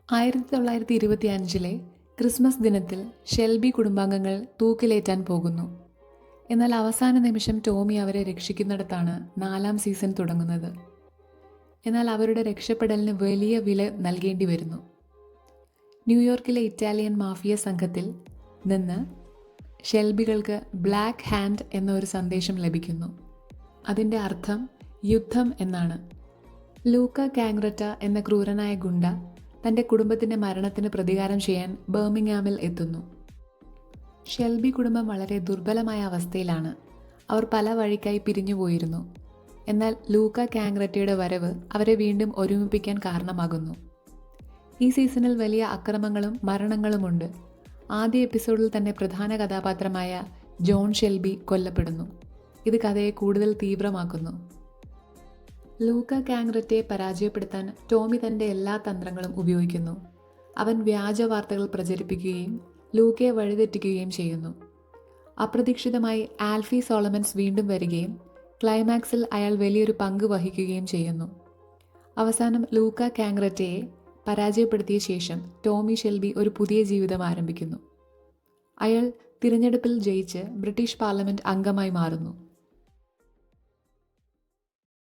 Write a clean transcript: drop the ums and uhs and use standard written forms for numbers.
1925 Christmas ദിനത്തിൽ Shelby കുടുംബാംഗങ്ങൾ തൂക്കിലേറ്റാൻ പോകുന്നു. എന്നാൽ അവസാന നിമിഷം ടോമി അവരെ രക്ഷിക്കുന്നിടത്താണ് 4ാം സീസൺ തുടങ്ങുന്നത്. എന്നാൽ അവരുടെ രക്ഷപ്പെടലിന് വലിയ വില നൽകേണ്ടി വരുന്നു. ന്യൂയോർക്കിലെ ഇറ്റാലിയൻ മാഫിയ സംഘത്തിൽ നിന്ന് ഷെൽബികൾക്ക് ബ്ലാക്ക് ഹാൻഡ് എന്നൊരു സന്ദേശം ലഭിക്കുന്നു. അതിൻ്റെ അർത്ഥം യുദ്ധം എന്നാണ്. ലൂക്ക കാങ്ഗ്രറ്റ എന്ന ക്രൂരനായ ഗുണ്ട തൻ്റെ കുടുംബത്തിൻ്റെ മരണത്തിന് പ്രതികാരം ചെയ്യാൻ ബർമിംഗ്ഹാമിൽ എത്തുന്നു. ഷെൽബി കുടുംബം വളരെ ദുർബലമായ അവസ്ഥയിലാണ്. അവർ പല വഴിക്കായി പിരിഞ്ഞുപോയിരുന്നു. എന്നാൽ ലൂക്ക കാങ്ഗ്രറ്റയുടെ വരവ് അവരെ വീണ്ടും ഒരുമിപ്പിക്കാൻ കാരണമാകുന്നു. ഈ സീസണിൽ വലിയ അക്രമങ്ങളും മരണങ്ങളുമുണ്ട്. ആദ്യ എപ്പിസോഡിൽ തന്നെ പ്രധാന കഥാപാത്രമായ ജോൺ ഷെൽബി കൊല്ലപ്പെടുന്നു. ഇത് കഥയെ കൂടുതൽ തീവ്രമാക്കുന്നു. ലൂക്ക കാങ്ഗ്രറ്റയെ പരാജയപ്പെടുത്താൻ ടോമി തൻ്റെ എല്ലാ തന്ത്രങ്ങളും ഉപയോഗിക്കുന്നു. അവൻ വ്യാജ വാർത്തകൾ പ്രചരിപ്പിക്കുകയും ലൂക്കയെ വഴിതെറ്റിക്കുകയും ചെയ്യുന്നു. അപ്രതീക്ഷിതമായി ആൽഫി സോളമൻസ് വീണ്ടും വരികയും ക്ലൈമാക്സിൽ അയാൾ വലിയൊരു പങ്ക് വഹിക്കുകയും ചെയ്യുന്നു. അവസാനം ലൂക്ക കാങ്ഗ്രറ്റയെ പരാജയപ്പെടുത്തിയ ശേഷം ടോമി ഷെൽബി ഒരു പുതിയ ജീവിതം ആരംഭിക്കുന്നു. അയാൾ തിരഞ്ഞെടുപ്പിൽ ജയിച്ച് ബ്രിട്ടീഷ് പാർലമെൻറ്റ് അംഗമായി മാറുന്നു.